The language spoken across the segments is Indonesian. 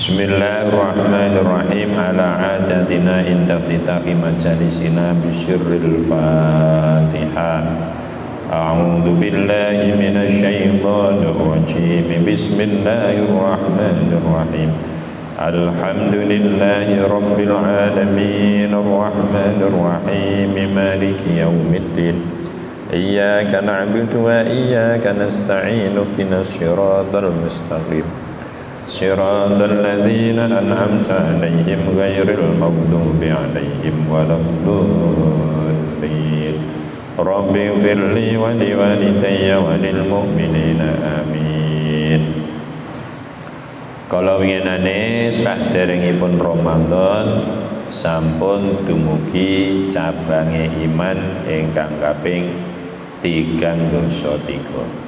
Bismillahirrahmanirrahim. Ala adatina inda iftitahi majalisina bisyirril Fatihah. A'udzu billahi minasyaitonir rajim. Bismillahirrahmanirrahim. Alhamdulillahi rabbil alamin arrahmanir rahim maliki yaumiddin. Iyyaka na'budu wa iyyaka nasta'in ihdinas siratal mustaqim. Siratal ladzina an'amta 'alaihim ghairil maghdubi 'alaihim waladdallin. Rabbi ighfirli wa liwalidayya wa lil mu'minina amin. Kala winginane saderengipun Ramadan sampun dumugi cabange iman ingkang kaping 33.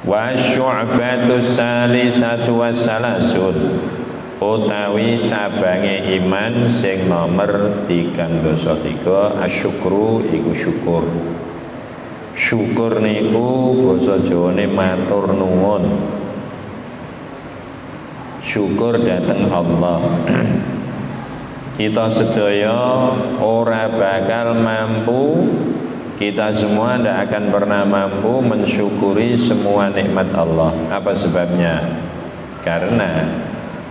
Wa syu'batus salisatu wassalasun utawi cabange iman sing nomor 33 asyukru iku syukur. Syukur niku basa Jawane matur nuwun. Syukur dateng Allah. Kita sedaya ora bakal mampu, kita semua tidak akan pernah mampu mensyukuri semua nikmat Allah. Apa sebabnya? Karena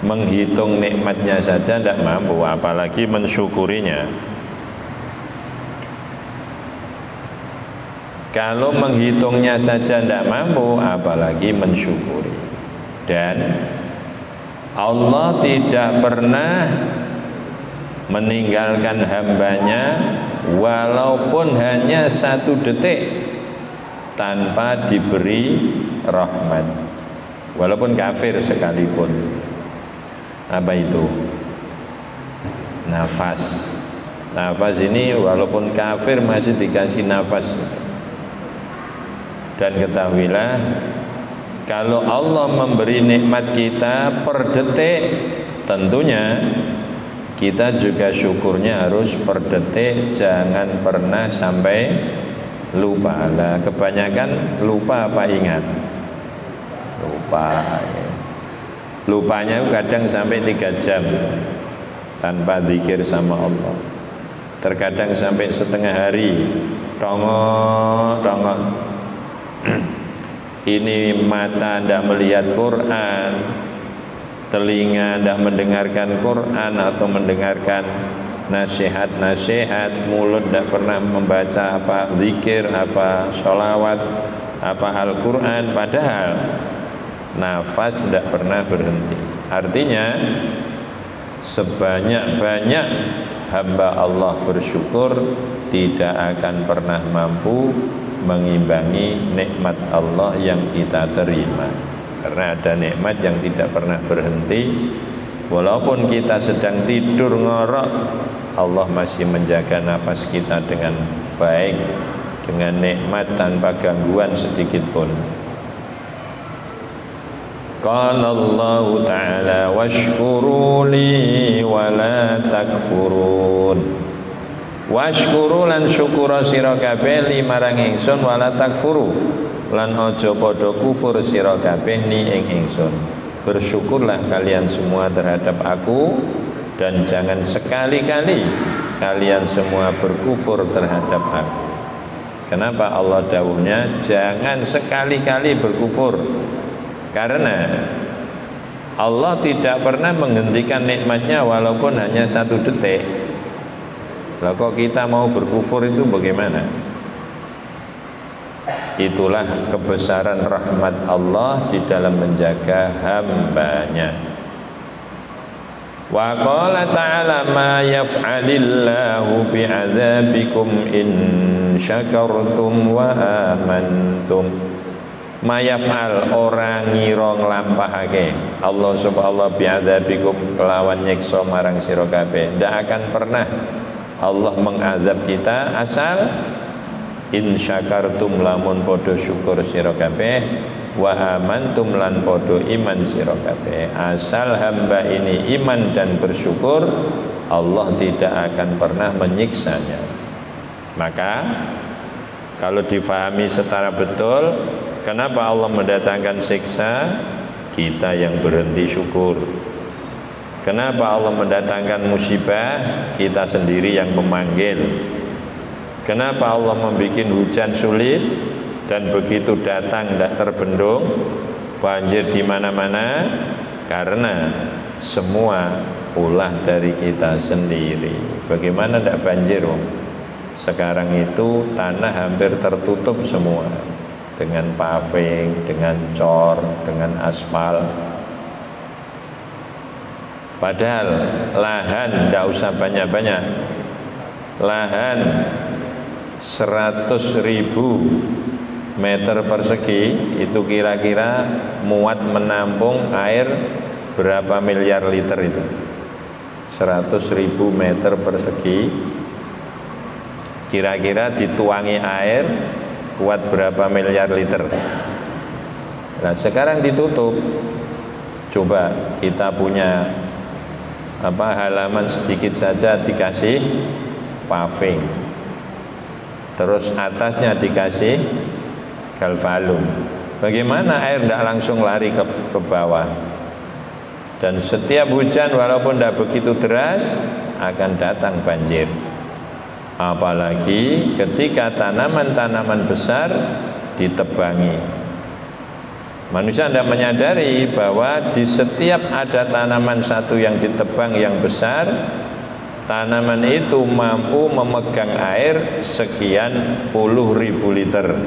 menghitung nikmatnya saja tidak mampu, apalagi mensyukurinya. Kalau menghitungnya saja tidak mampu, apalagi mensyukuri. Dan Allah tidak pernah meninggalkan hambanya walaupun hanya 1 detik tanpa diberi rahmat, walaupun kafir sekalipun. Apa itu? Nafas. Nafas ini walaupun kafir masih dikasih nafas. Dan ketahuilah, kalau Allah memberi nikmat kita per detik, tentunya kita juga syukurnya harus per detik, jangan pernah sampai lupa. Lah kebanyakan lupa apa ingat? Lupa. Lupanya kadang sampai 3 jam tanpa zikir sama Allah. Terkadang sampai setengah hari. Tongok. Ini mata tidak melihat Quran, telinga tidak mendengarkan Quran atau mendengarkan nasihat-nasihat, mulut tidak pernah membaca apa zikir, apa sholawat, apa Al-Quran, padahal nafas tidak pernah berhenti. Artinya sebanyak-banyak hamba Allah bersyukur tidak akan pernah mampu mengimbangi nikmat Allah yang kita terima. Karena ada nikmat yang tidak pernah berhenti. Walaupun kita sedang tidur ngorok, Allah masih menjaga nafas kita dengan baik, dengan nikmat tanpa gangguan sedikit pun. Qala Allah Ta'ala washkuru li wa la takfurun. Washkuru lan syukura sira kabeh li marang ingsun wala takfuru lan aja padha kufur sira kabeh ni ing ingsun. Bersyukurlah kalian semua terhadap aku dan jangan sekali-kali kalian semua berkufur terhadap aku. Kenapa Allah dawuhnya jangan sekali-kali berkufur? Karena Allah tidak pernah menghentikan nikmatnya walaupun hanya 1 detik. Lah kok kita mau berkufur itu bagaimana? Itulah kebesaran rahmat Allah di dalam menjaga hambanya. Wa qala ta'ala ma yaf'alillahu bi'adzabikum in syakartum wa amantum. Ma yaf'al orang ngira nglampahake Allah subhanahu bi'adzabikum kelawan nyiksa marang sira kabeh. Ndak akan pernah Allah mengazab kita asal in syakartum lamun podo syukur sira kabeh wa amantum lan podo iman sira kabeh. Asal hamba ini iman dan bersyukur, Allah tidak akan pernah menyiksanya. Maka kalau difahami secara betul, kenapa Allah mendatangkan siksa? kita yang berhenti syukur. Kenapa Allah mendatangkan musibah? Kita sendiri yang memanggil. Kenapa Allah membuat hujan sulit dan begitu datang tidak terbendung, banjir di mana-mana? Karena semua ulah dari kita sendiri. Bagaimana tidak banjir? Sekarang itu tanah hampir tertutup semua dengan paving, dengan cor, dengan aspal. Padahal lahan tidak usah banyak-banyak. Lahan 100.000 meter persegi itu kira-kira muat menampung air berapa miliar liter itu? 100.000 meter persegi kira-kira dituangi air kuat berapa miliar liter. Nah sekarang ditutup. Coba kita punya halaman sedikit saja dikasih paving, terus atasnya dikasih galvalum, bagaimana air tidak langsung lari ke bawah? Dan setiap hujan walaupun tidak begitu deras akan datang banjir. Apalagi ketika tanaman-tanaman besar ditebangi. Manusia tidak menyadari bahwa di setiap ada tanaman satu yang ditebang yang besar, tanaman itu mampu memegang air sekian puluh ribu liter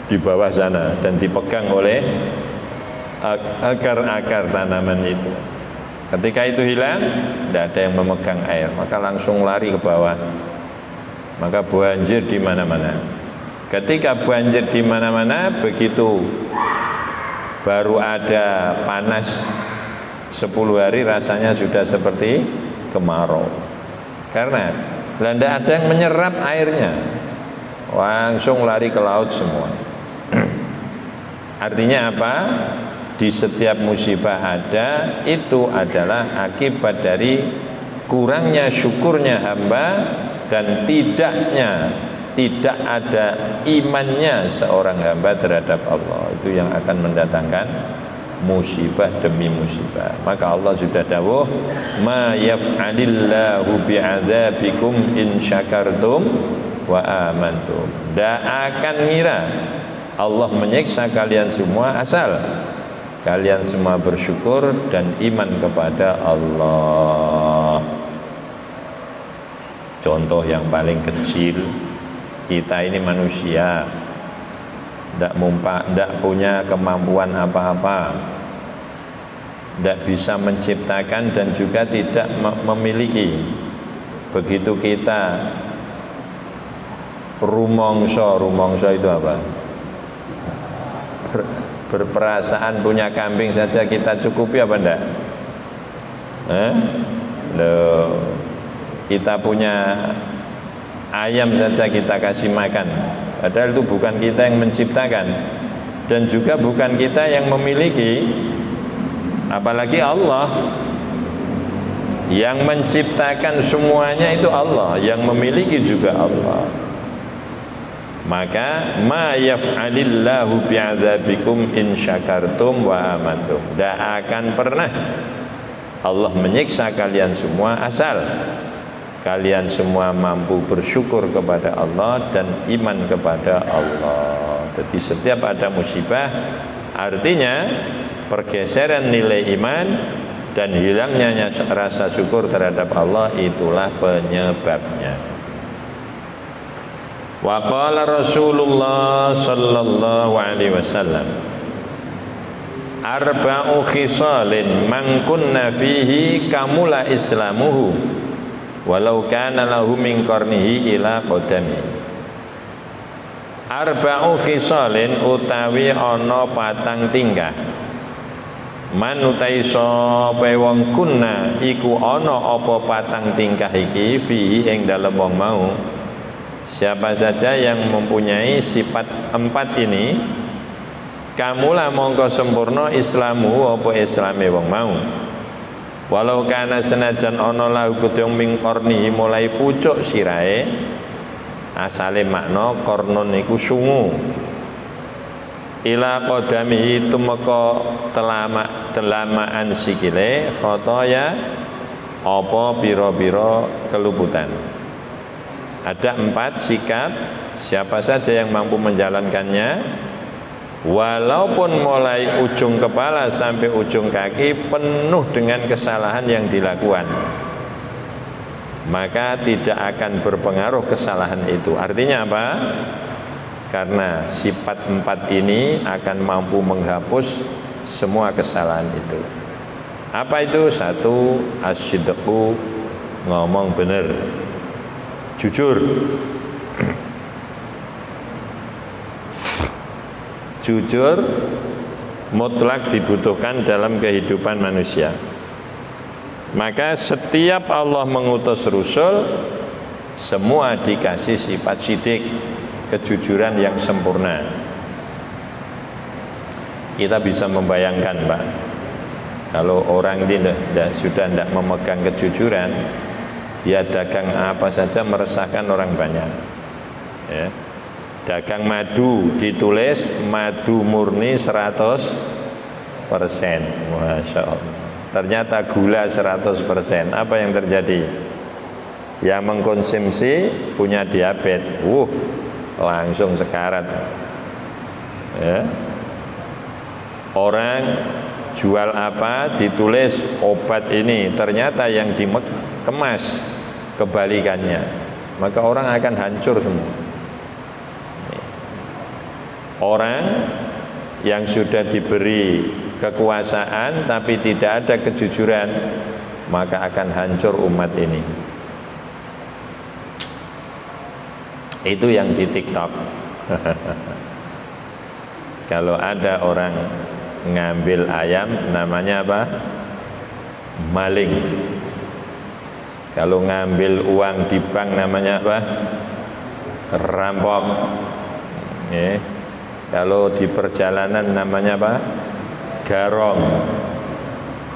di bawah sana dan dipegang oleh akar-akar tanaman itu. Ketika itu hilang, tidak ada yang memegang air, maka langsung lari ke bawah. Maka banjir di mana-mana. Ketika banjir di mana-mana, begitu baru ada panas 10 hari rasanya sudah seperti kemarau. Karena tidak ada yang menyerap airnya, langsung lari ke laut semua. Artinya apa? Di setiap musibah ada, itu adalah akibat dari kurangnya syukurnya hamba dan tidak ada imannya seorang hamba terhadap Allah. Itu yang akan mendatangkan musibah demi musibah. Maka Allah sudah dawuh, ma yaf'alillahu bi'adzabikum in syakartum wa amantum. Tidak akan ngira Allah menyiksa kalian semua asal kalian semua bersyukur dan iman kepada Allah. Contoh yang paling kecil, kita ini manusia, tidak punya kemampuan apa-apa, tidak bisa menciptakan dan juga tidak memiliki. Begitu kita rumongso itu apa? Berperasaan punya kambing saja kita cukupi apa enggak? Loh, kita punya ayam saja kita kasih makan, padahal itu bukan kita yang menciptakan dan juga bukan kita yang memiliki, apalagi Allah. Yang menciptakan semuanya itu Allah, yang memiliki juga Allah. Maka ma yaf'alillahu bi'adzabikum in syakartum wa amantum. Tidak akan pernah Allah menyiksa kalian semua asal kalian semua mampu bersyukur kepada Allah dan iman kepada Allah. Jadi setiap ada musibah, artinya pergeseran nilai iman dan hilangnya rasa syukur terhadap Allah, itulah penyebabnya. Wa qala Rasulullah sallallahu alaihi wasallam, arba'u khisalin man kunna fihi kamula islamuhu walau kana lahu min qarnihi ila qadami. Arba'u khisalin utawi ana patang tingkah, man utai sapa wong kunna iku ana apa patang tingkah iki fihi ing dalem wong mau. Siapa saja yang mempunyai sifat empat ini, kamulah mongko sempurna islamu apa islame wong mau. Walau kana senajan ana lahu kudung ming qarni mulai pucuk sirahe, asale makna qarnon niku sungu. ila qadamihi tumeka telamaan sikile khotoya apa pira-pira keluputan. Ada 4 sikap, siapa saja yang mampu menjalankannya, walaupun mulai ujung kepala sampai ujung kaki penuh dengan kesalahan yang dilakukan, maka tidak akan berpengaruh kesalahan itu. Artinya apa? Karena sifat 4 ini akan mampu menghapus semua kesalahan itu. Apa itu? 1, as-sidqu, ngomong benar, jujur. Jujur mutlak dibutuhkan dalam kehidupan manusia. Maka setiap Allah mengutus Rasul, semua dikasih sifat sidik, kejujuran yang sempurna. Kita bisa membayangkan, Pak, kalau orang ini sudah tidak memegang kejujuran, dia dagang apa saja meresahkan orang banyak. Ya. Dagang madu ditulis madu murni 100%. Masya Allah. Ternyata gula 100%. Apa yang terjadi? Yang mengkonsumsi punya diabetes. Langsung sekarat. Ya. Orang jual apa ditulis obat ini, ternyata yang dikemas kebalikannya, maka orang akan hancur semua. Orang yang sudah diberi kekuasaan tapi tidak ada kejujuran, maka akan hancur umat ini. Itu yang di TikTok. Kalau ada orang ngambil ayam, namanya apa? Maling. Kalau ngambil uang di bank, namanya apa? Rampok. Ya. Kalau di perjalanan, namanya apa? Garong.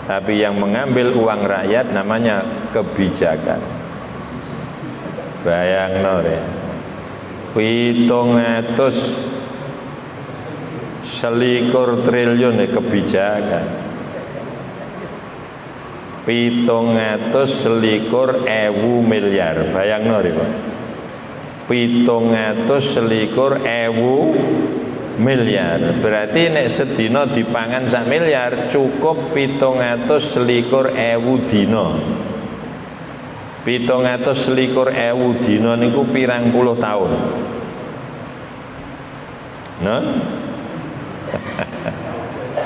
Tapi yang mengambil uang rakyat namanya kebijakan. Bayangno ya. 721 triliun kebijakan. 721 ewu miliar. Bayangno ya, Pak. 721 ewu miliar. Berarti nek sedina dipangan sak miliar cukup 721 ewu dina. 721 ewu dina niku pirang puluh tahun. Nah,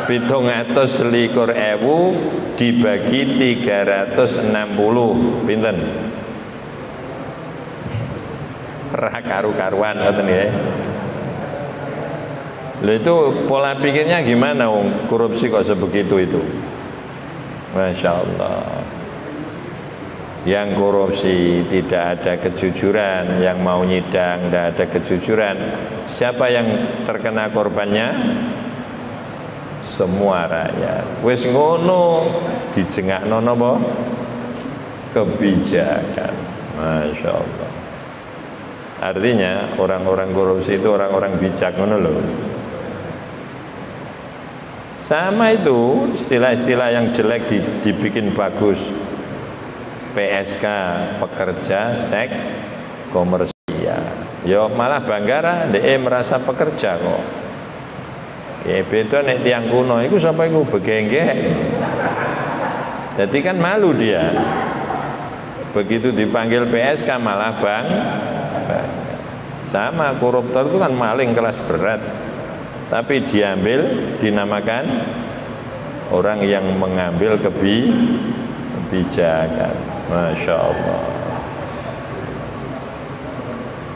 721 ewu dibagi 360 pinten? Ra karu-karuan ngoten ya. Loh, itu pola pikirnya gimana? Korupsi kok sebegitu itu? Masya Allah. Yang korupsi tidak ada kejujuran, yang mau nyidang tidak ada kejujuran. Siapa yang terkena korbannya? Semua rakyat. Wis ngono dijengakno napa? Kebijakan. Masya Allah. Artinya orang-orang korupsi itu orang-orang bijak, ngono loh. Sama itu istilah-istilah yang jelek dibikin bagus. PSK, pekerja seks komersial. Ya malah banggara DE merasa pekerja kok. Ya beda nek tiang kuno iku sapa iku begenggek. Jadi kan malu dia. Begitu dipanggil PSK malah bang. Sama koruptor itu kan maling kelas berat. Tapi diambil dinamakan orang yang mengambil kebijakan. Masya Allah.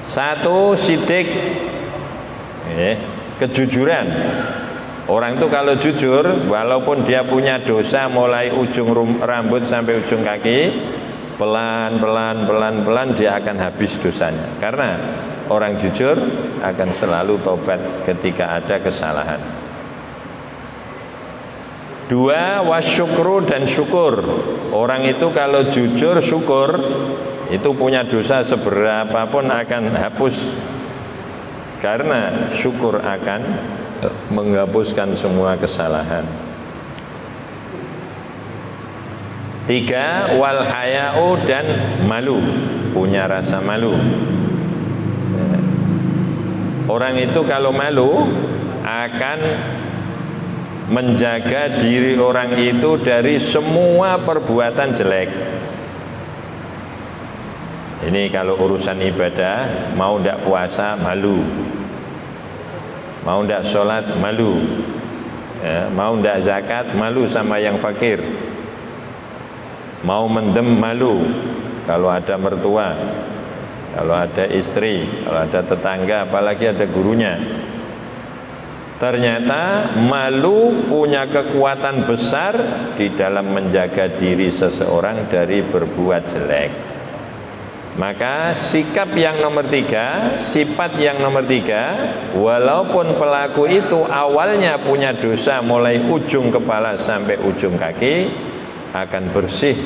1 sidik, kejujuran. Orang itu kalau jujur, walaupun dia punya dosa mulai ujung rambut sampai ujung kaki, pelan-pelan dia akan habis dosanya. Karena orang jujur akan selalu tobat ketika ada kesalahan. 2, wasyukru dan syukur. Orang itu kalau jujur syukur, itu punya dosa seberapapun akan hapus. Karena syukur akan menghapuskan semua kesalahan. 3, wal haya'u, dan malu, punya rasa malu. Orang itu kalau malu akan menjaga diri orang itu dari semua perbuatan jelek. Ini kalau urusan ibadah, mau ndak puasa malu, mau ndak sholat malu, ya, mau ndak zakat malu sama yang fakir, mau mendem malu kalau ada mertua, kalau ada istri, kalau ada tetangga, apalagi ada gurunya. Ternyata malu punya kekuatan besar di dalam menjaga diri seseorang dari berbuat jelek. Maka sikap yang nomor 3, sifat yang nomor 3, walaupun pelaku itu awalnya punya dosa mulai ujung kepala sampai ujung kaki, akan bersih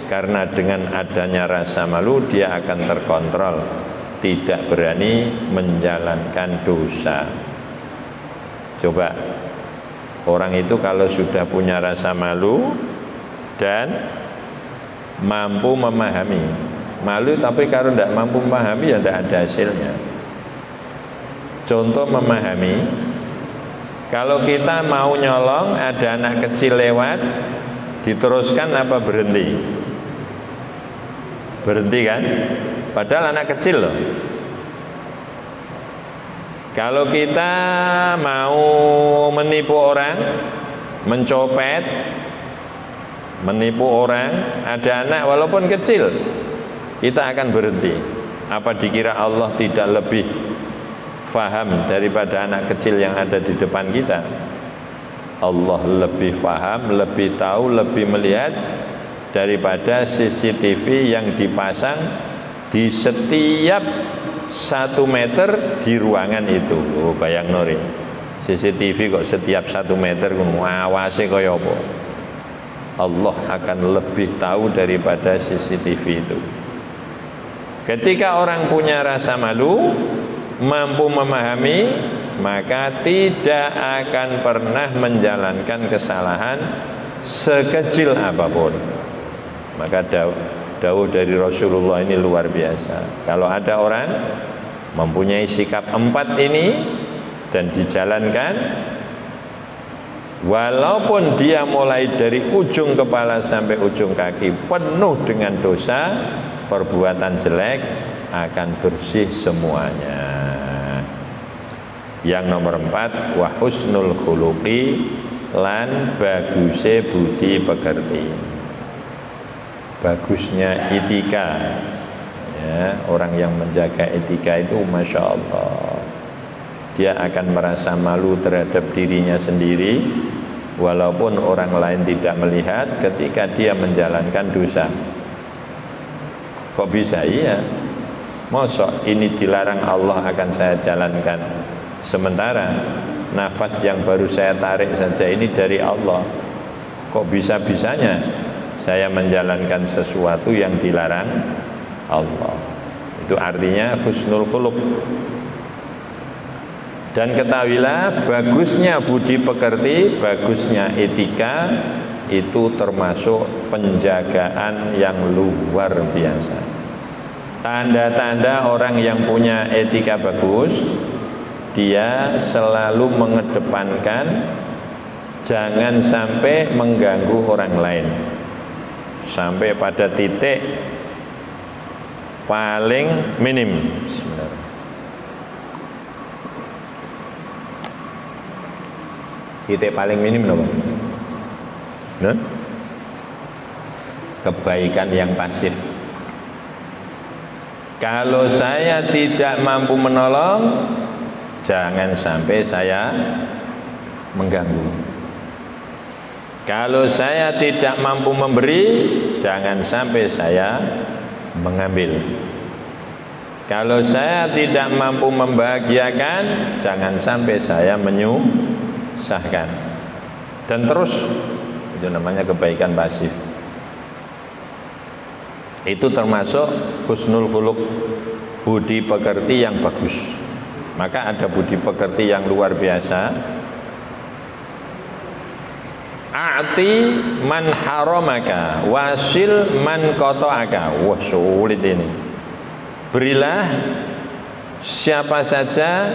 karena dengan adanya rasa malu dia akan terkontrol, tidak berani menjalankan dosa. Coba orang itu kalau sudah punya rasa malu dan mampu memahami, malu tapi kalau tidak mampu memahami ya tidak ada hasilnya. Contoh memahami, kalau kita mau nyolong ada anak kecil lewat, diteruskan apa berhenti? Berhenti kan? Padahal anak kecil loh. Kalau kita mau menipu orang, mencopet, menipu orang, ada anak walaupun kecil, kita akan berhenti. Apa dikira Allah tidak lebih faham daripada anak kecil yang ada di depan kita? Allah lebih faham, lebih tahu, lebih melihat daripada CCTV yang dipasang di setiap 1 meter di ruangan itu. Oh, bayang nori, CCTV kok setiap 1 meter ngawasi kaya apa? Allah akan lebih tahu daripada CCTV itu. Ketika orang punya rasa malu, mampu memahami, maka tidak akan pernah menjalankan kesalahan sekecil apapun. Maka dawuh dari Rasulullah ini luar biasa. Kalau ada orang mempunyai sikap 4 ini dan dijalankan, walaupun dia mulai dari ujung kepala sampai ujung kaki penuh dengan dosa, perbuatan jelek, akan bersih semuanya. Yang nomor 4, wa husnul khuluqi, lan baguse budi pekerti. Bagusnya etika, ya, orang yang menjaga etika itu Masya Allah, dia akan merasa malu terhadap dirinya sendiri walaupun orang lain tidak melihat ketika dia menjalankan dosa. Kok bisa? Iya, mosok ini dilarang Allah akan saya jalankan, sementara nafas yang baru saya tarik saja ini dari Allah. Kok bisa-bisanya saya menjalankan sesuatu yang dilarang Allah? Itu artinya husnul khuluq. Dan ketahuilah, bagusnya budi pekerti, bagusnya etika itu termasuk penjagaan yang luar biasa. Tanda-tanda orang yang punya etika bagus, dia selalu mengedepankan jangan sampai mengganggu orang lain, sampai pada titik paling minim. Bismillah. Titik paling minim apa? Nah? Kebaikan yang pasif. Kalau saya tidak mampu menolong, jangan sampai saya mengganggu. Kalau saya tidak mampu memberi, jangan sampai saya mengambil. Kalau saya tidak mampu membahagiakan, jangan sampai saya menyusahkan. Dan terus, itu namanya kebaikan pasif. Itu termasuk husnul khuluq, budi pekerti yang bagus. Maka ada budi pekerti yang luar biasa, a'ti man haramaka wasil man qata'aka. Wah, sulit ini. Berilah siapa saja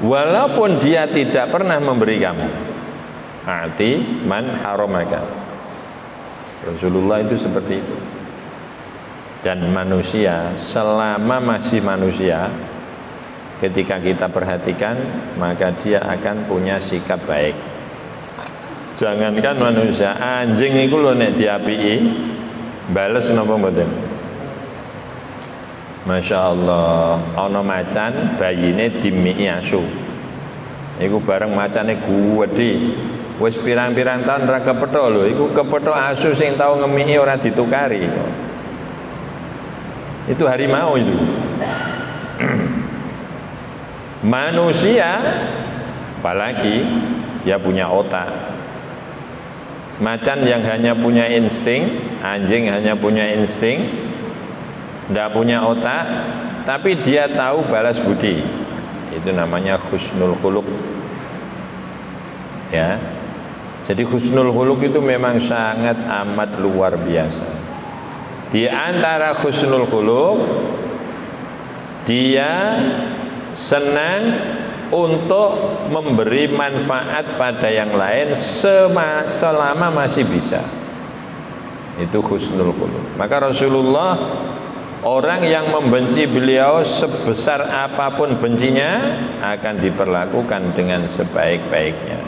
walaupun dia tidak pernah memberi kamu. A'ti man haramaka. Rasulullah itu seperti itu. Dan manusia selama masih manusia, ketika kita perhatikan, maka dia akan punya sikap baik. Jangankan manusia, anjing itu lho nek diapiki bales napa mboten. Masya Allah, ana macan bayine dimiki asu. Iku bareng macane gede. Wis pirang-pirang tahun ra kepethuk lho, iku kepethuk asu sing tau ngemiki ora ditukari. Itu harimau itu. Manusia apalagi dia punya otak. Macan yang hanya punya insting, anjing hanya punya insting, tidak punya otak, tapi dia tahu balas budi. Itu namanya husnul khuluq. Ya. Jadi husnul khuluq itu memang sangat amat luar biasa. Di antara husnul khuluq, dia senang untuk memberi manfaat pada yang lain selama masih bisa. Itu husnul khuluq. Maka Rasulullah, orang yang membenci beliau sebesar apapun bencinya akan diperlakukan dengan sebaik-baiknya.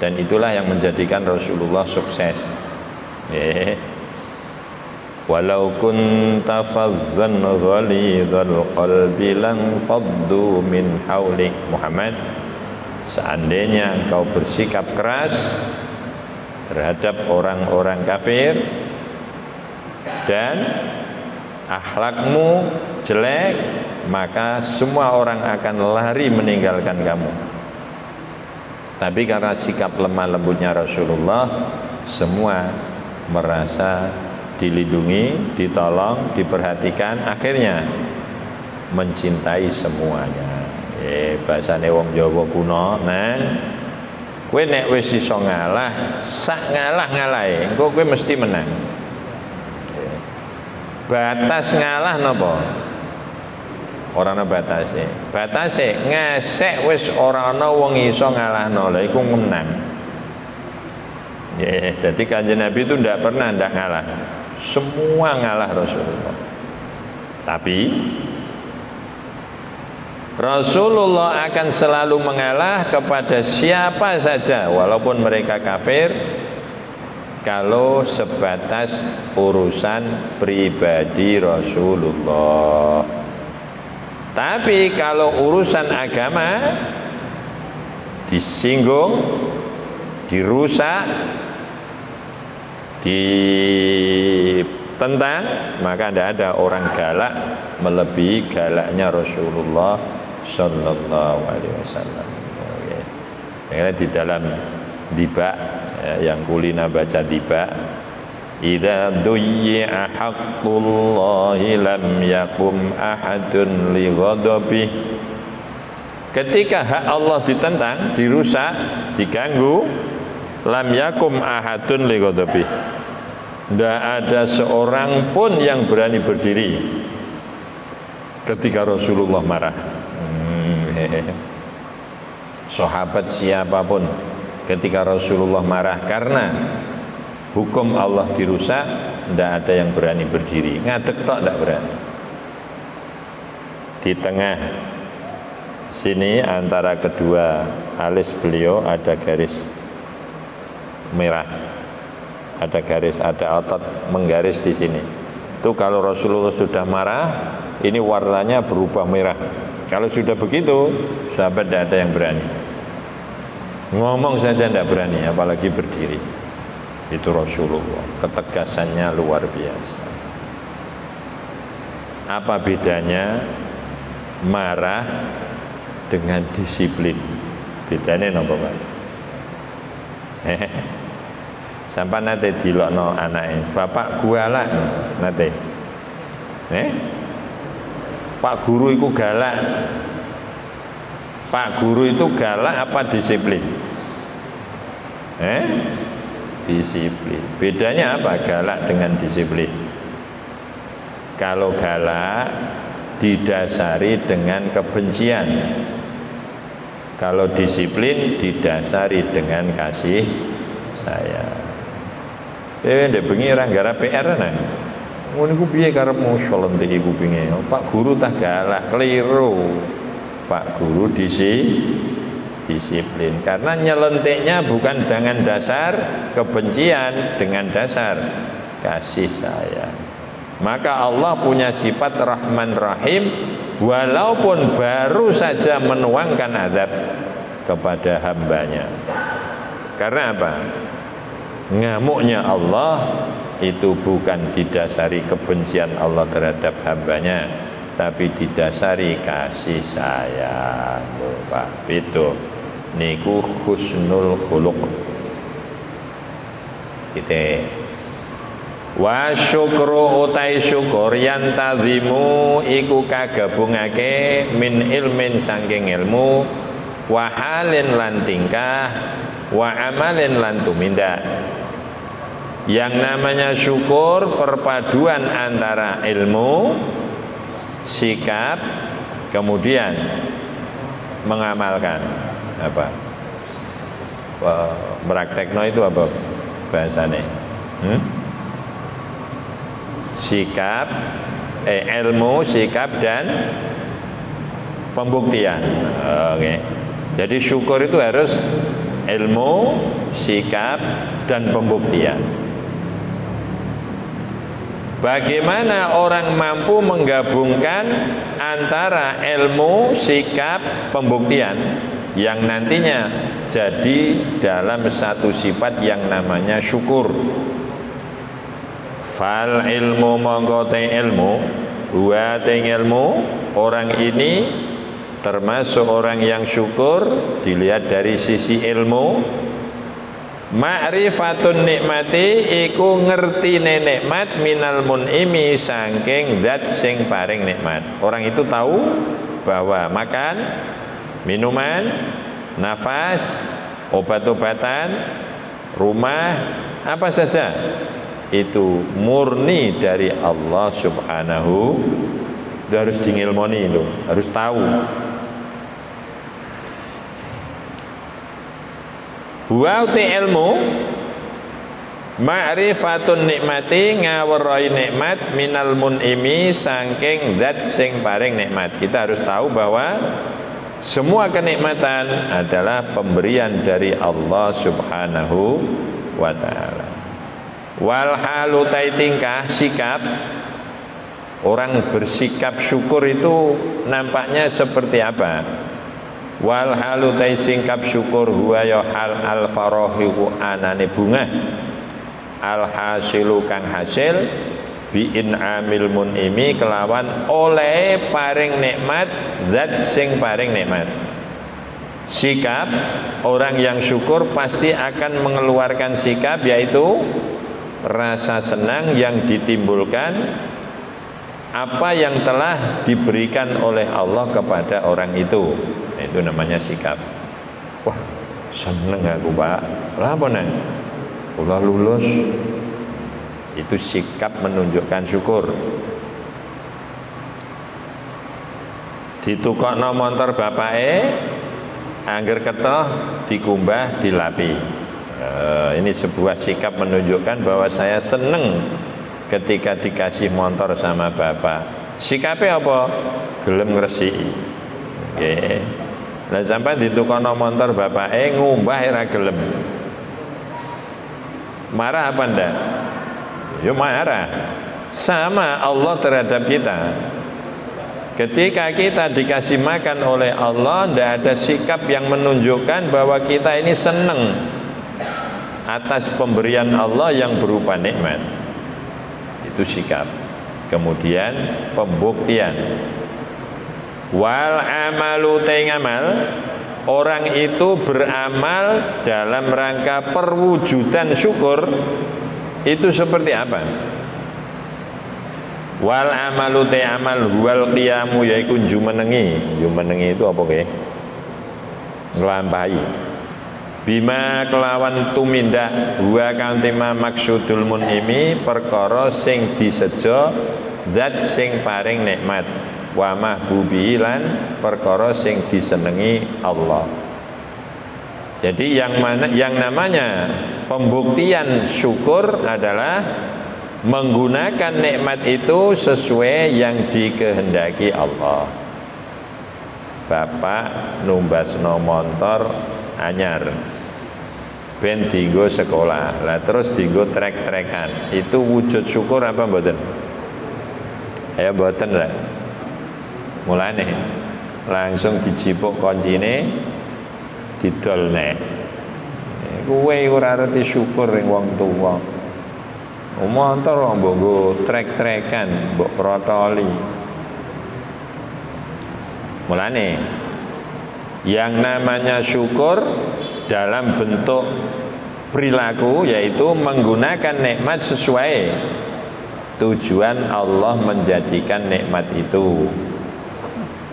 Dan itulah yang menjadikan Rasulullah sukses. Walau kunta fazzan ghalidhal qalbi lang faddu min haulik. Muhammad, seandainya engkau bersikap keras terhadap orang-orang kafir dan akhlakmu jelek, maka semua orang akan lari meninggalkan kamu. Tapi karena sikap lemah lembutnya Rasulullah, semua merasa dilindungi, ditolong, diperhatikan, akhirnya mencintai semuanya. Bahasane wong Jawa kuno, nang kowe nek wis iso ngalah, sak ngalah-ngalahe, engko kowe mesti menang. Batas ngalah napa? Ora ana batase. Batase ngesek wis ora ana wong iso ngalahno, lha iku menang. Jadi Kanjeng Nabi itu ndak pernah ndak ngalah. Semua ngalah Rasulullah. Tapi Rasulullah akan selalu mengalah kepada siapa saja walaupun mereka kafir, kalau sebatas urusan pribadi Rasulullah. Tapi kalau urusan agama disinggung, dirusak, ditentang, maka tidak ada orang galak melebihi galaknya Rasulullah Sallallahu Alaihi Wasallam. Karena di dalam Diba, yang kulina baca Diba, idza duyya haqqullahi lam yakum ahadun li ghadabi. Ketika hak Allah ditentang, dirusak, diganggu, lam yakum ahadun li ghadabi. Tidak ada seorang pun yang berani berdiri ketika Rasulullah marah. Sahabat siapapun ketika Rasulullah marah karena hukum Allah dirusak, tidak ada yang berani berdiri. Ngadeg tok tidak berani. Di tengah sini antara kedua alis beliau ada garis merah, ada garis, ada otot menggaris di sini. Itu kalau Rasulullah sudah marah, ini warnanya berubah merah. Kalau sudah begitu, sahabat tidak ada yang berani. Ngomong saja tidak berani, apalagi berdiri. Itu Rasulullah, ketegasannya luar biasa. Apa bedanya marah dengan disiplin? Bedanya napa, Pak? Sampai nanti dilokno anaknya, bapak galak nanti. Pak guru itu galak. Pak guru itu galak apa disiplin? disiplin. Bedanya apa galak dengan disiplin? Kalau galak didasari dengan kebencian, kalau disiplin didasari dengan kasih sayang. Ndek bengi ora garap PR nang. Ngono iku piye karepmu solentik iku pinge? Pak guru tah galak, keliru. Pak guru disiplin karena nyelentiknya bukan dengan dasar kebencian, dengan dasar kasih sayang. Maka Allah punya sifat Rahman Rahim walaupun baru saja menuangkan azab kepada hambanya. Karena apa? Ngamuknya Allah itu bukan didasari kebencian Allah terhadap hambanya, tapi didasari kasih sayang. Pak, itu niku husnul khuluq. Kita wa syukru utai syukur yantazimu iku kagabungake min ilmin saking ilmu wa halin lan tingkah wa amalin lan tumindak. Yang namanya syukur perpaduan antara ilmu, sikap, kemudian mengamalkan. Apa? Praktekno itu apa bahasanya? Sikap, ilmu, sikap dan pembuktian. Oke. Jadi syukur itu harus ilmu, sikap dan pembuktian. Bagaimana orang mampu menggabungkan antara ilmu, sikap, pembuktian yang nantinya jadi dalam satu sifat yang namanya syukur. Fal ilmu mongko te ilmu, wa te ilmu, orang ini termasuk orang yang syukur dilihat dari sisi ilmu. Ma'rifatun nikmati iku ngertine nikmat minal mun'imi saking zat sing paring nikmat. Orang itu tahu bahwa makan, minuman, nafas, obat-obatan, rumah, apa saja itu murni dari Allah Subhanahu. Itu harus dingilmoni itu, harus tahu. Wa uti ilmu ma'rifatun nikmati ngawerai nikmat minal mun'imi saking zat sing paring nikmat. Kita harus tahu bahwa semua kenikmatan adalah pemberian dari Allah Subhanahu wa ta'ala. Wal halu tingkah sikap orang bersikap syukur itu nampaknya seperti apa? Wal halu singkap syukur huwa ya hal al farahiku anane bunga al hasilu kang hasil bi in'amil mun'imi kelawan oleh paring nikmat zat sing paring nikmat. Sikap orang yang syukur pasti akan mengeluarkan sikap yaitu rasa senang yang ditimbulkan apa yang telah diberikan oleh Allah kepada orang itu. Itu namanya sikap. Wah, seneng aku Pak. Apa nang? Ulah lulus. Itu sikap menunjukkan syukur. Ditukokno montor bapake, angger ketoh dikumbah dilapi. Ini sebuah sikap menunjukkan bahwa saya seneng ketika dikasih motor sama bapak. Sikapnya apa? Gelem ngresiki. Oke. Lah sampai ditukono motor bapake ngumbah ora gelem. Marah apa ndak? Ya marah. Sama Allah terhadap kita. Ketika kita dikasih makan oleh Allah, ndak ada sikap yang menunjukkan bahwa kita ini seneng atas pemberian Allah yang berupa nikmat. Itu sikap. Kemudian pembuktian. Wal amalu tengamal, orang itu beramal dalam rangka perwujudan syukur. Itu seperti apa? Wal amalu te amal wal qiyamu yaiku jumenengi. Jumenengi itu apa ke? Nglampahi. bima kelawan tumindak wa kantima maksudul munimi perkara sing disejo zat sing paring nikmat wa mahbubi lan perkara sing disenengi Allah. Jadi yang namanya pembuktian syukur adalah menggunakan nikmat itu sesuai yang dikehendaki Allah. Bapak numbasno motor anyar ben dienggo sekolah, lah terus dienggo trek-trekan, itu wujud syukur apa mboten? Ya mboten lah. Mulane langsung dijipuk koncine didol nek. Kowe ora arti syukur ning wong tuwa. Motor mbok nggo trek-trekan, mbok protoli. Mulane yang namanya syukur dalam bentuk perilaku yaitu menggunakan nikmat sesuai tujuan Allah menjadikan nikmat itu.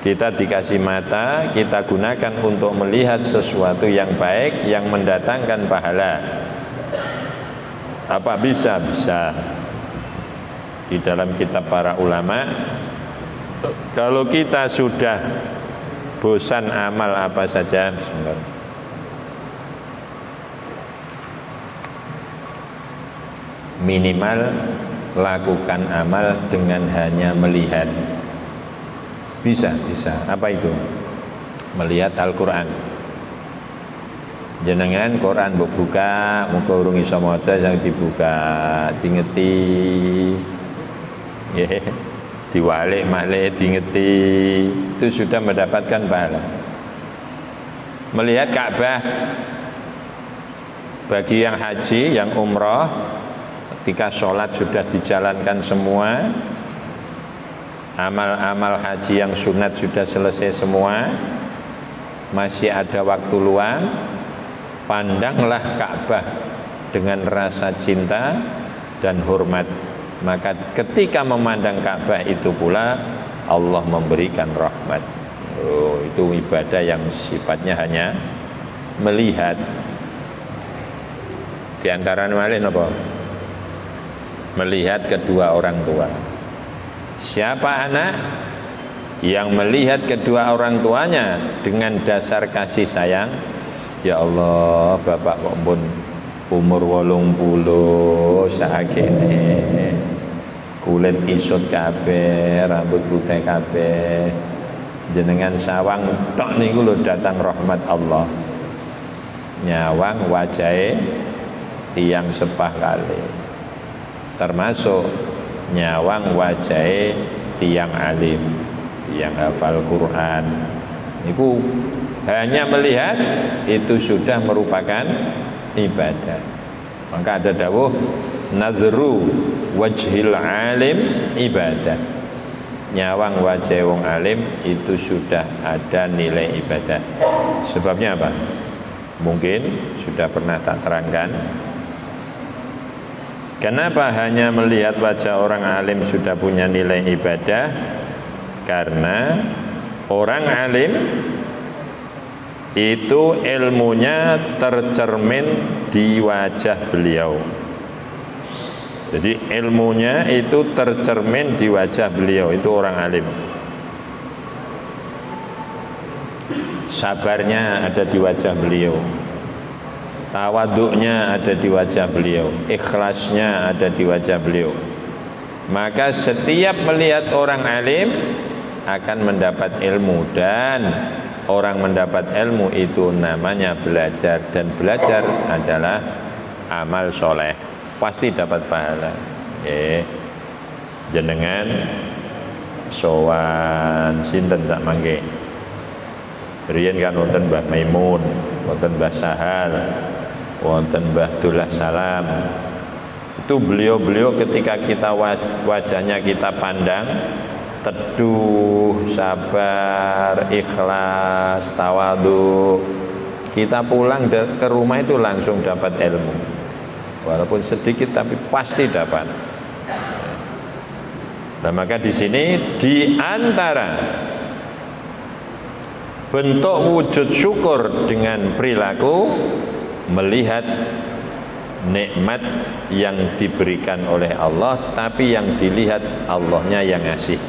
Kita dikasih mata, kita gunakan untuk melihat sesuatu yang baik yang mendatangkan pahala. Apa bisa? Bisa. Di dalam kitab para ulama, kalau kita sudah bosan amal apa saja, bismillah, minimal lakukan amal dengan hanya melihat. Bisa. Apa itu? Melihat Al-Quran. Jenengan Quran mbok buka, muga urung iso maca sing dibuka, dingeti. Nggih. Diwalik-malik dingeti, itu sudah mendapatkan pahala. Melihat Ka'bah bagi yang haji, yang umrah, ketika sholat sudah dijalankan semua, amal-amal haji yang sunat sudah selesai semua, masih ada waktu luang, pandanglah Ka'bah dengan rasa cinta dan hormat. Maka ketika memandang Ka'bah itu pula Allah memberikan rahmat. Oh, itu ibadah yang sifatnya hanya melihat. Di antara malih napa? Melihat kedua orang tua. Siapa anak yang melihat kedua orang tuanya dengan dasar kasih sayang? Ya Allah, bapak kok pun umur 80 sakene, kulit isut kabeh, rambut putih kabeh, jenengan sawang tok niku lho datang rahmat Allah. Nyawang wajahe tiyang sepah kali, termasuk nyawang wajahe tiyang alim, tiyang hafal Quran. Niku hanya melihat itu sudah merupakan ibadah. Maka ada dawuh nazru wajhil alim ibadah. Nyawang wajah wong alim itu sudah ada nilai ibadah. Sebabnya apa? Mungkin sudah pernah tak terangkan. Kenapa hanya melihat wajah orang alim sudah punya nilai ibadah? Karena orang alim itu ilmunya tercermin di wajah beliau. Jadi ilmunya itu tercermin di wajah beliau, itu orang alim. Sabarnya ada di wajah beliau, tawaduknya ada di wajah beliau, ikhlasnya ada di wajah beliau. Maka setiap melihat orang alim akan mendapat ilmu, dan orang mendapat ilmu itu namanya belajar, dan belajar adalah amal soleh, pasti dapat pahala. Jenengan sowan sinten sak mangke? Riyen kan wonten Mbah Maimun, wonten Mbah Sahal, wonten Mbah Dullah Salam. Itu beliau-beliau ketika kita wajahnya kita pandang, teduh, sabar, ikhlas, tawadhu, kita pulang ke rumah itu langsung dapat ilmu. Walaupun sedikit tapi pasti dapat. Nah, maka di sini di antara bentuk wujud syukur dengan perilaku melihat nikmat yang diberikan oleh Allah, tapi yang dilihat Allahnya yang ngasih.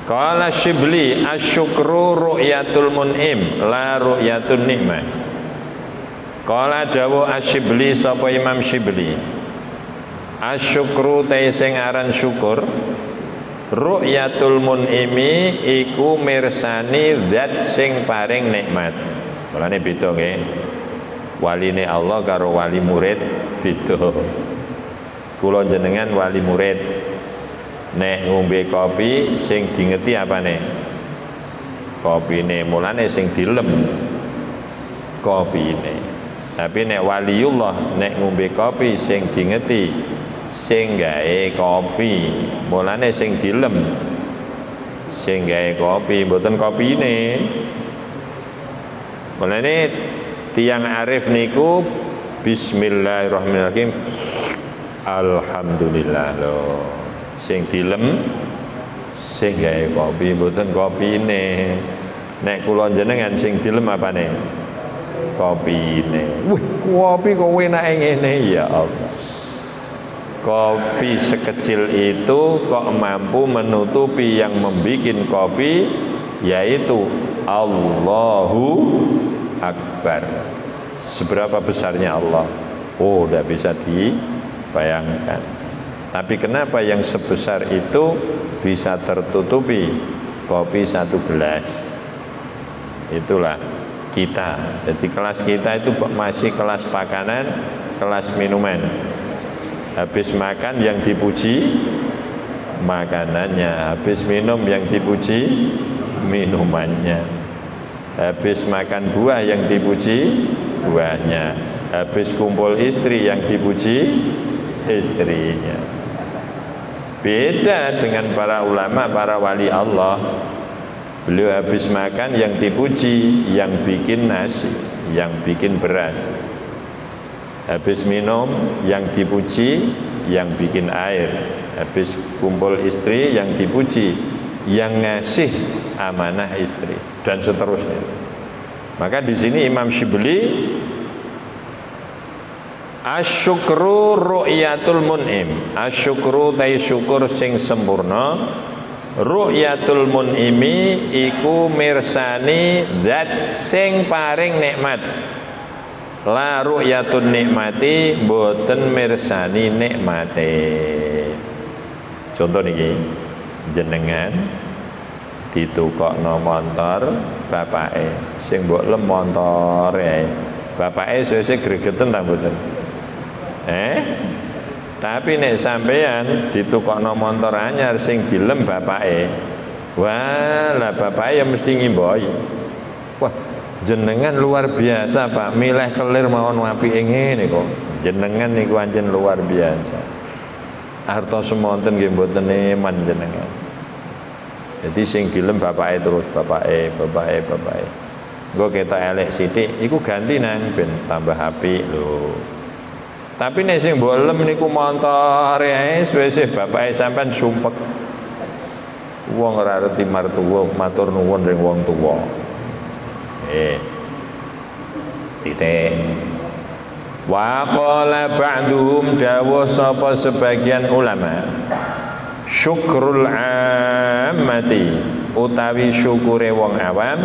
Qala Syibli asyukru ru'yatul mun'im la ru'yatul nikmah. Qala dawu Asyibli sapa Imam Syibli, asyukru te sing aran syukur, ru'yatul mun'imi iku mirsani zat sing paring nikmat. Mulane beda nggih. Waline Allah karo wali murid beda. Kula jenengan wali murid, nek ngombe kopi sing diingeti apane? Kopine, mulane sing dilem kopine. Tapi nek waliullah nek ngombe kopi sing diingeti sing gawe kopi, mulane sing dilem sing gawe kopi, mboten kopine. Mulane tiang arif niku bismillahirrahmanirrahim alhamdulillah lho, sing dilem sing gawe kopi, mboten kopine. Nek kula jenengan sing dilem apane? Kopine. Wih, kopi kok enake ngene ya Allah. Kopi sekecil itu kok mampu menutupi yang membikin kopi, yaitu Allahu Akbar. Seberapa besarnya Allah? Oh, udah bisa dibayangkan. Tapi kenapa yang sebesar itu bisa tertutupi kopi satu gelas? Itulah kita. Jadi kelas kita itu masih kelas makanan, kelas minuman. Habis makan yang dipuji makanannya, habis minum yang dipuji minumannya, habis makan buah yang dipuji buahnya, habis kumpul istri yang dipuji istrinya. Beda dengan para ulama, para wali Allah. Beliau habis makan yang dipuji, yang bikin nasi, yang bikin beras. Habis minum yang dipuji, yang bikin air. Habis kumpul istri yang dipuji, yang ngasih amanah istri, dan seterusnya. Maka di sini Imam Syibli asyukru ru'yatul mun'im, asyukru tai syukur sing sempurna, ru'yatul mun'imi iku mirsani zat sing paring nikmat, la ru'yatun nikmati boten mirsani nikmate. Contoh niki, jenengan ditukokno montor bapake, sing mbok lem montore, bapake sesuk gregeten ta mboten? Tapi nek sampean ditukokno montor anyar sing dilem bapake, wah lah bapake ya mesti ngimboi. Wah, jenengan luar biasa Pak, milih kelir mawon apike ngene kok. Jenengan niku anjen luar biasa. Harta semonten nggih mboten eman jenengan. Jadi sing dilem bapake terus bapake. Engko ketok elek sithik iku ganti nang ben tambah apik lho. Tapi nek sing mbok lem niku montore ae suwe-suwe bapake sampean sumpek. Wong ora reti martuwa matur nuwun ring wong tuwa. Titik. Wa qala ba'duhum dawu sapa sebagian ulama, syukrul ammati utawi syukure wong awam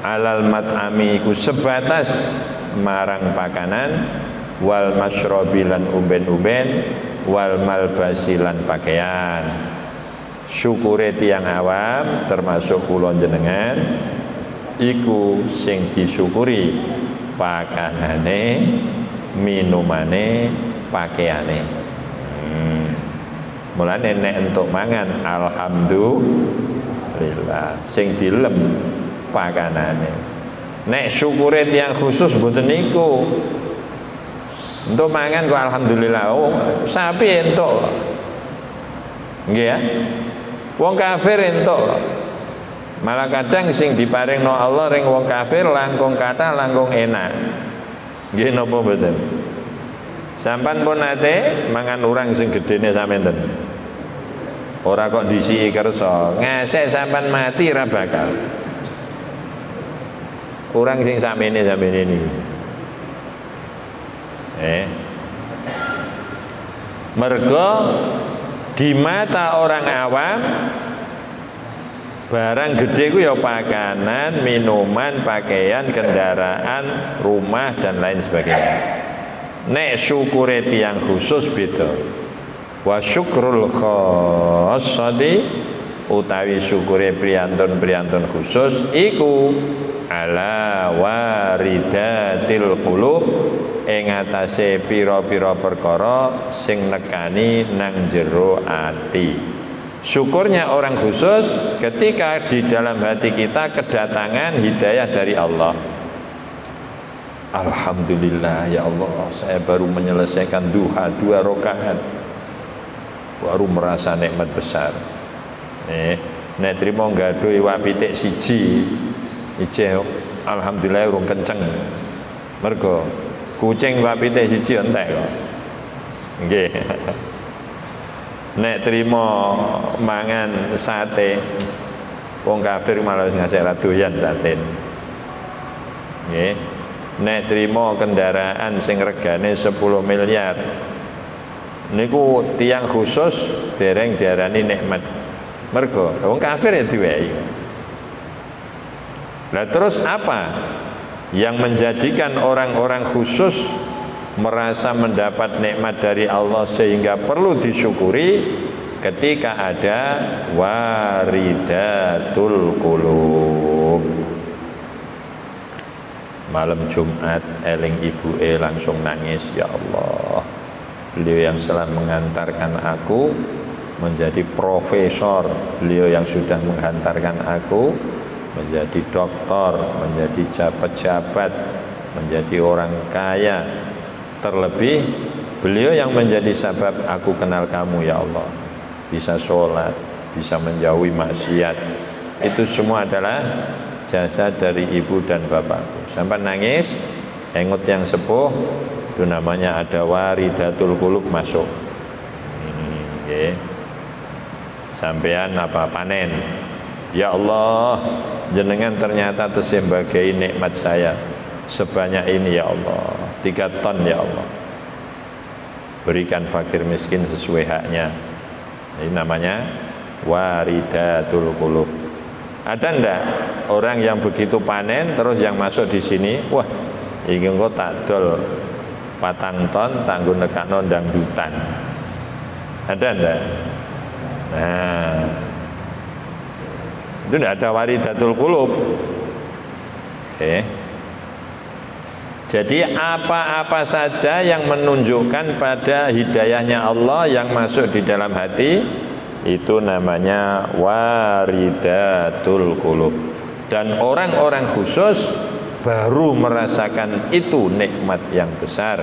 alal mat'ami ku sebatas marang pakanan, wal masyrabi lan umben-umben, wal malbasi lan pakaian. Syukure tiang awam termasuk kula jenengan iku sing disyukuri pakanane, minumane, pakaiane. Mulane nek entuk mangan alhamdulillah, sing dilem pakanane. Nek syukure tiang khusus mboten niku. Entuk mangan kok alhamdulillah. Oh, sapi entuk. Nggih ya. Wong kafir entuk. Malah kadang sing diparingno Allah ring wong kafir langkung kathah langkung enak. Nggih napa mboten? Sampan pun nate mangan urang sing gedene sampeyan. Ora kok disiki kersa, ngesek sampan mati ra bakal. Orang sing sakmene ini. Mergo di mata orang awam barang gede ku ya pakanan, minuman, pakaian, kendaraan, rumah dan lain sebagainya. Nek syukure tiyang khusus beda. Wa syukrul khassati utawi syukure priyantun khusus iku ala waridatil qulub ing atase pira-pira perkara sing nekani nang jero ati. Syukurnya orang khusus ketika di dalam hati kita kedatangan hidayah dari Allah. Alhamdulillah ya Allah, saya baru menyelesaikan duha 2 rakaat, baru merasa nikmat besar. Nek trimo gaduh iwak pitik siji, alhamdulillah urung kenceng. Mergo kucing iwak pitik siji entek kok. Nggih. Nek trimo mangan sate, wong kafir malah ngasih ra doyan sate. Nggih. Nek trimo kendaraan sing regane 10 miliar niku tiang khusus dereng diarani nikmat. Mergo wong kafir ya diwehi. Nah terus apa yang menjadikan orang-orang khusus merasa mendapat nikmat dari Allah sehingga perlu disyukuri ketika ada waridatul qulub. Malam Jumat eling ibuke langsung nangis, ya Allah, beliau yang telah mengantarkan aku menjadi profesor, beliau yang sudah menghantarkan aku menjadi doktor, menjadi jabat-jabat, menjadi orang kaya, terlebih beliau yang menjadi sebab aku kenal kamu ya Allah, bisa sholat, bisa menjauhi maksiat, itu semua adalah jasa dari ibu dan bapakku. Sampai nangis, engut yang sepuh, itu namanya ada waridatul qulub masuk. Okay. Sampean apa panen? Ya Allah, jenengan ternyata sebagai nikmat saya sebanyak ini ya Allah, 3 ton ya Allah. Berikan fakir miskin sesuai haknya. Ini namanya waridatul qulub. Ada ndak orang yang begitu panen terus yang masuk di sini, wah, iki engko tak dol 4 ton tanggo nekakno dangdutan. Ada ndak? Nah, itu ndak ada waridatul qulub. Jadi apa-apa saja yang menunjukkan pada hidayahnya Allah yang masuk di dalam hati, itu namanya waridatul qulub. Dan orang-orang khusus baru merasakan itu nikmat yang besar.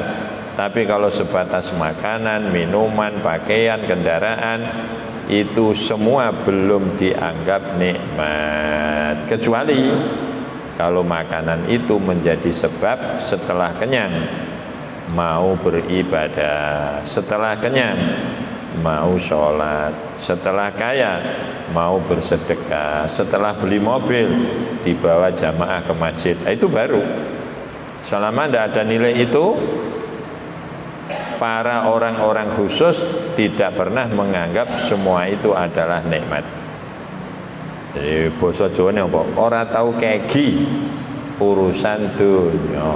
Tapi kalau sebatas makanan, minuman, pakaian, kendaraan, itu semua belum dianggap nikmat, kecuali kalau makanan itu menjadi sebab setelah kenyang mau beribadah, setelah kenyang mau sholat, setelah kaya mau bersedekah, setelah beli mobil dibawa jamaah ke masjid. Itu baru. Selama tidak ada nilai itu, para orang-orang khusus tidak pernah menganggap semua itu adalah nikmat. Jadi basa Jawane apa? Ora tahu kegi urusan dunya.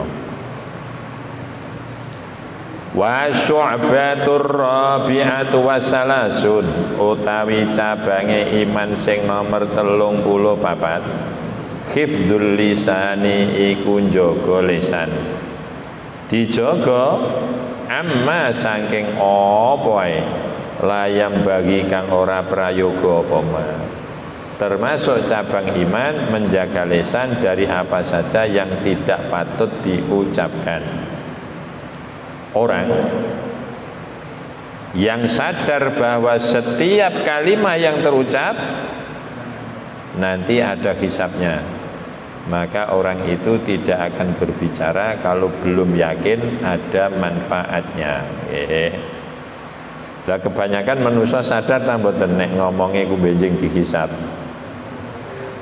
Wa syu'batur rabi'atu wasalasun utawi cabange iman sing nomor 34 hifdzul lisani iku njaga lisan. Dijaga amma saking apa ae layam bagi kang ora prayoga apa mah. Termasuk cabang iman menjaga lisan dari apa saja yang tidak patut diucapkan. Orang yang sadar bahwa setiap kalimat yang terucap nanti ada hisabnya, maka orang itu tidak akan berbicara kalau belum yakin ada manfaatnya. Lah kebanyakan manusia sadar ta mboten nek ngomongnya ku benjing dihisab.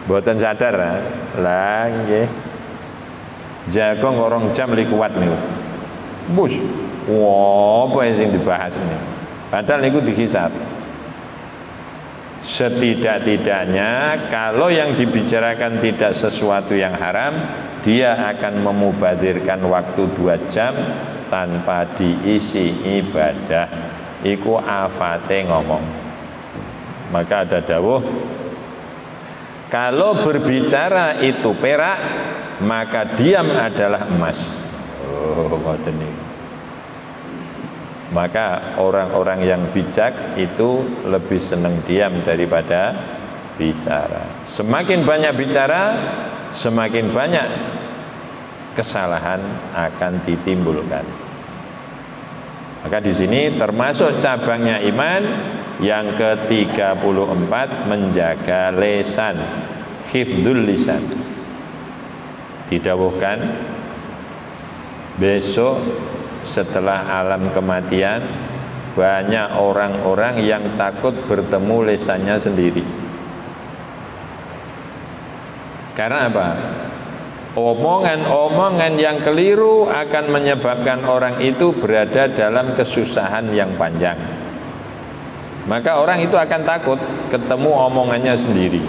Mboten sadar lah nggih. Jagong 2 jam li kuat niku. Bus. Wah, apa sing dibahas ini? Padahal niku dihisab. Setidak-tidaknya kalau yang dibicarakan tidak sesuatu yang haram, dia akan memubazirkan waktu 2 jam tanpa diisi ibadah. Iku afate ngomong. Maka ada dawuh, kalau berbicara itu perak, maka diam adalah emas. Oh, ngoten niku. Maka orang-orang yang bijak itu lebih senang diam daripada bicara. Semakin banyak bicara, semakin banyak kesalahan akan ditimbulkan. Maka di sini termasuk cabangnya iman yang ke-34, menjaga lisan, hifdzul lisan. Didawuhkan besok setelah alam kematian banyak orang-orang yang takut bertemu lisannya sendiri. Karena apa? Omongan-omongan yang keliru akan menyebabkan orang itu berada dalam kesusahan yang panjang. Maka orang itu akan takut ketemu omongannya sendiri.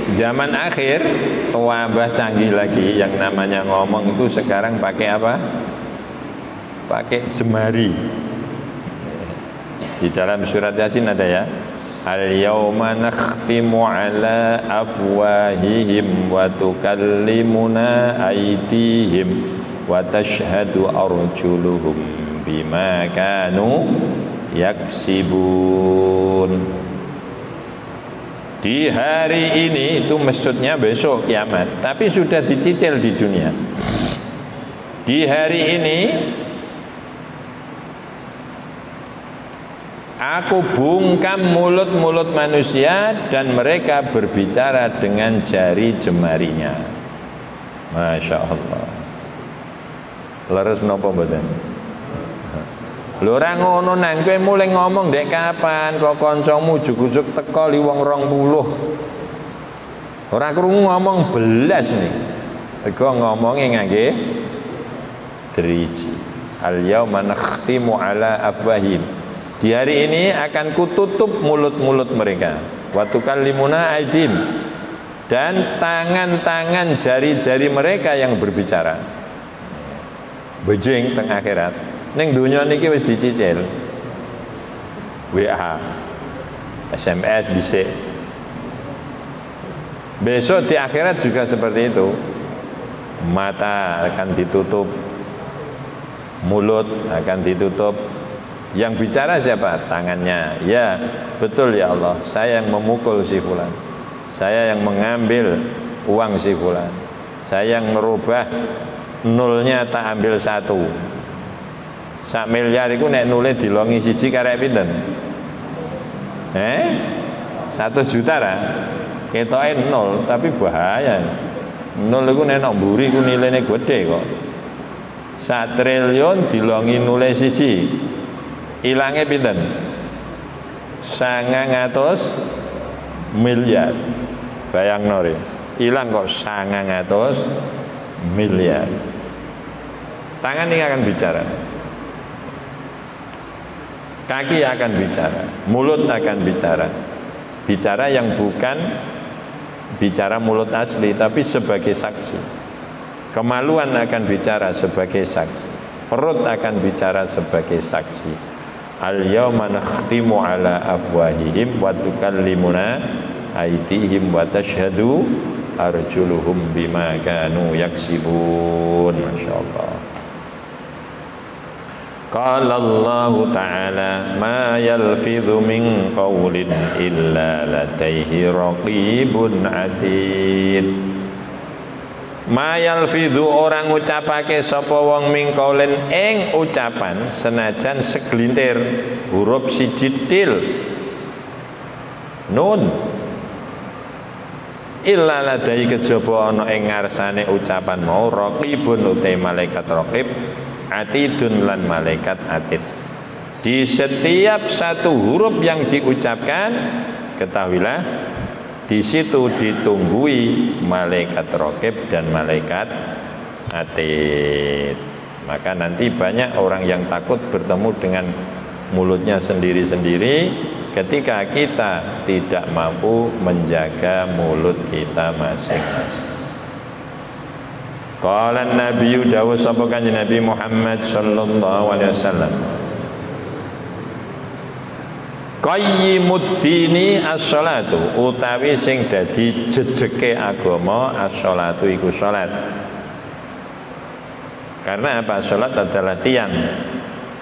Zaman akhir tambah canggih lagi, yang namanya ngomong itu sekarang pakai apa? Pakai jemari. Di dalam surat Yasin ada ya, al-yawma nakhtimu ala afwahihim wa tukallimuna aydihim wa tashhadu arjuluhum bima kanu yaksibun. Di hari ini, itu maksudnya besok kiamat, tapi sudah dicicil di dunia. Di hari ini aku bungkam mulut-mulut manusia dan mereka berbicara dengan jari jemarinya. Masya Allah. Leres napa mboten? Lho ora ngono nang kowe mulai ngomong dek kapan kok kancamu ujug-ujug teko li wong 20. Ora krungu ngomong belas nih. Ego ngomongnya ngangge driji. Al yauma nakhtimu ala afwahim. Di hari ini akan kututup mulut-mulut mereka. Wa tukallimuna aidim. Dan tangan-tangan jari-jari mereka yang berbicara. Bejing teng akhirat. Ning dunia niki wis dicicil. WA, SMS dhisik. Besok di akhirat juga seperti itu. Mata akan ditutup, mulut akan ditutup. Yang bicara siapa? Tangannya. Ya, betul ya Allah, saya yang memukul si fulan. Saya yang mengambil uang si fulan. Saya yang merubah nolnya tak ambil 1. 1 miliar itu nek nulis dilongi siji karek pinten? 1 juta ra? Ketoke 0, tapi bahaya. 0 itu nek nang mburi ku nilainya gede kok. 1 triliun dilongi nulis siji. Ilange pinten? 900 miliar. Bayangno re. Ilang kok 900 miliar. Tangan ini akan bicara. Kaki akan bicara, mulut akan bicara. Bicara yang bukan bicara mulut asli, tapi sebagai saksi. Kemaluan akan bicara sebagai saksi. Perut akan bicara sebagai saksi. Al-yawma nakhtimu ala afwahihim wa tukallimuna aydihim wa tashhadu arjuluhum bima kanu yaksibun. Masyaallah. Qala Allah Ta'ala ma yalfidhu min qawlin illa ladaihi raqibun atid. Ma yalfidhu orang ucapake sapa wong min qawlin ing ucapan senajan segelintir huruf siji til nun illa ladaihi kejaba ana ing ngarsane ucapan mau raqibun utai malaikat raqib atidun lan malaikat atid. Di setiap satu huruf yang diucapkan, ketahuilah Di situ ditunggui malaikat raqib dan malaikat atid. Maka nanti banyak orang yang takut bertemu dengan mulutnya sendiri-sendiri ketika kita tidak mampu menjaga mulut kita masing-masing. Qala an-nabiyyu dawuh sapa kanjeng Nabi Muhammad sallallahu alaihi wasallam, qayyimuddini as-shalatu, utawi sing dadi jejeke agama as-shalatu iku salat. Karena apa? Salat adalah tiang.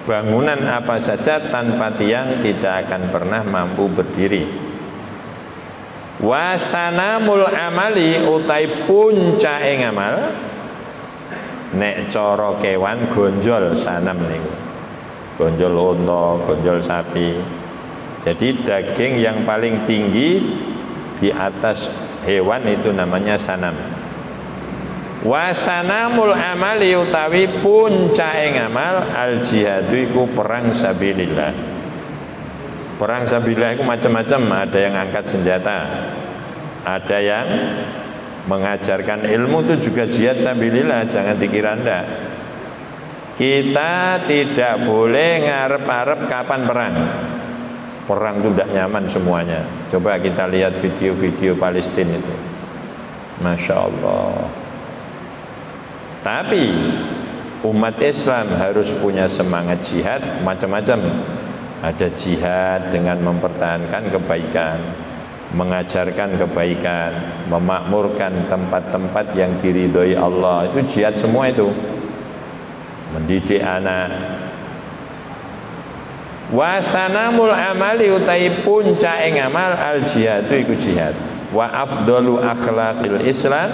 Bangunan apa saja tanpa tiang tidak akan pernah mampu berdiri. Wasanamul amali, utai puncake ngamal, nek cara kewan gonjol sanam niku. Gonjol unta, gonjol sapi. Jadi daging yang paling tinggi di atas hewan itu namanya sanam. Wasanamul amali, utawi puncake ngamal al jihadu iku perang sabilillah. Perang sabilillah itu macam-macam, ada yang angkat senjata, ada yang mengajarkan ilmu, itu juga jihad sabilillah, jangan dikira ndak. Kita tidak boleh ngarep-arep kapan perang. Perang itu tidak nyaman semuanya. Coba kita lihat video-video Palestina itu, Masya Allah. Tapi umat Islam harus punya semangat jihad macam-macam. Ada jihad dengan mempertahankan kebaikan, mengajarkan kebaikan, memakmurkan tempat-tempat yang diridhoi Allah. Itu jihad semua itu. Mendidik anak. Wasanamul amali, utai puncake ngamal al jihadu iku jihad. Wa afdalu akhlaqil Islam,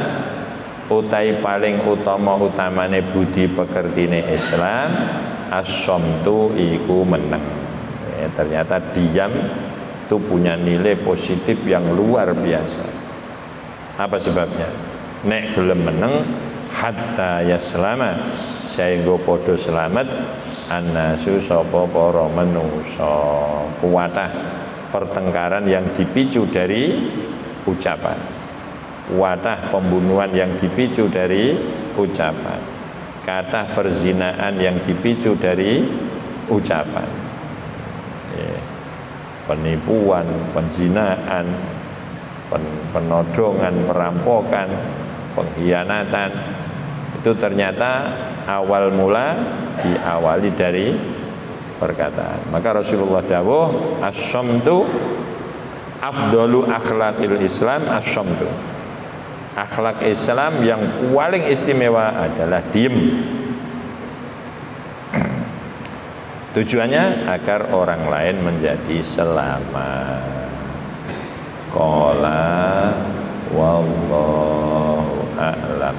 utai paling utamane budi pekertine Islam as-shamtu iku meneng. Ternyata diam itu punya nilai positif yang luar biasa. Apa sebabnya? Nek gelem meneng hatta yaslama, saengga padha selamat annasu sapa para manusa. Kuwatah pertengkaran yang dipicu dari ucapan, wadah pembunuhan yang dipicu dari ucapan, kata perzinaan yang dipicu dari ucapan, penipuan, penzinaan, penodongan, perampokan, pengkhianatan, itu ternyata awal mula diawali dari perkataan. Maka Rasulullah dawuh as-shamtu afdalu akhlaqil Islam as-shamtu. Akhlak Islam yang paling istimewa adalah diem. Tujuannya agar orang lain menjadi selamat. Qala wallahu a'lam.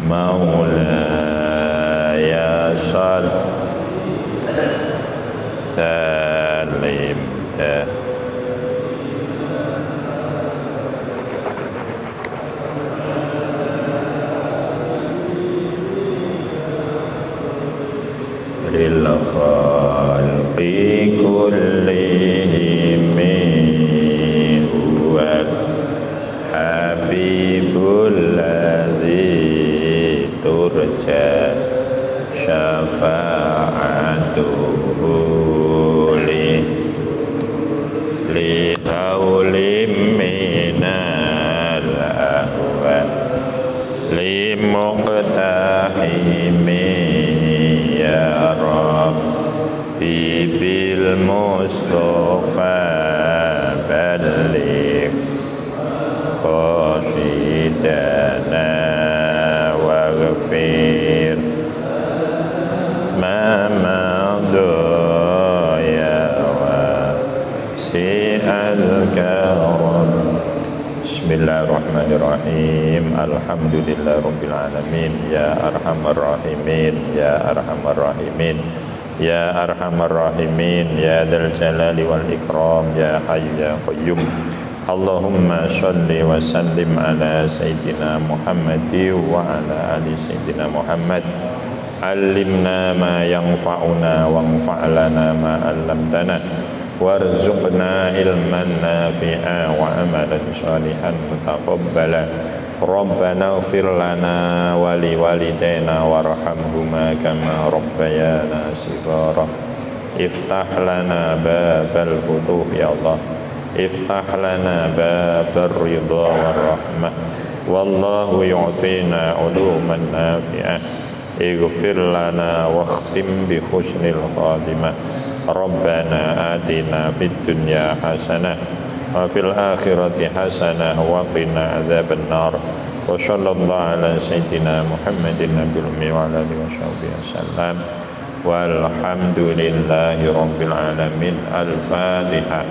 Maulaya salim. Lil khalqi kullihim huwa habibul ladzi turja syafa'atuhu li haulim minal ahwa li muqtahimi ya Rabbi bil Mustafa balligh qasidana waghfir ma madha ya wasi'al karam. Bismillahirrahmanirrahim. Alhamdulillahirabbil alamin. Ya arhamar rahimin, ya arhamar rahimin, ya arhamar rahimin, ya dzal jalali wal ikram, ya hayyu ya qayyum. Allahumma shalli wa sallim ala sayyidina Muhammad wa ala ali sayyidina Muhammad. Allimna ma yanfa'una wanfa' lana ma 'allamtana warzuqna ilman nafi'a wa amalan salihan mutaqabbala. Rabbana ighfir lana wa li walidayna warhamhuma kama rabbayana shighara. Iftah lana babal futuh ya Allah, iftah lana babar ridha war rahmah. Wallahu yu'tina uluman nafi'ah. Ighfir lana wakhtim bi husnil khatimah. Rabbana atina fid dunya hasanah wa fil akhirati hasanah wa qina adzabannar. Wa sallallahu ala sayyidina Muhammadin nabiyil ummi wa ala alihi washabbihi wasallam. Walhamdulillahi rabbil alamin. Al-Fatihah.